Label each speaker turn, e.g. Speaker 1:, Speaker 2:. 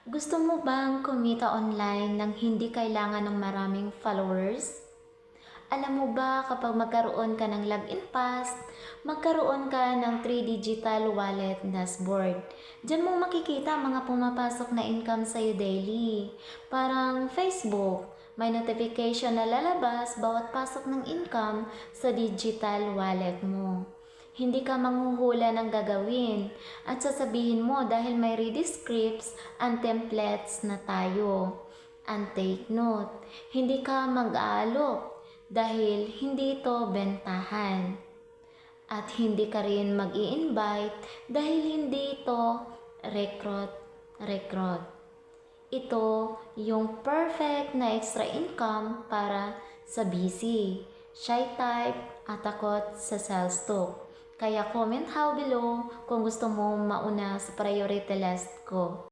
Speaker 1: Gusto mo bang kumita online nang hindi kailangan ng maraming followers? Alam mo ba kapag magkaroon ka ng login pass, magkaroon ka ng 3 digital wallet dashboard. Diyan mo makikita mga pumapasok na income sa'yo daily. Parang Facebook, may notification na lalabas bawat pasok ng income sa digital wallet mo. Hindi ka manghuhula ng gagawin at sasabihin mo dahil may ready scripts and templates na tayo. And take note, hindi ka mag-aalok dahil hindi ito bentahan. At hindi ka rin mag-i-invite dahil hindi ito recruit. Ito yung perfect na extra income para sa busy, shy type at takot sa sales talk. Kaya comment how below kung gusto mo mauna sa priority list ko.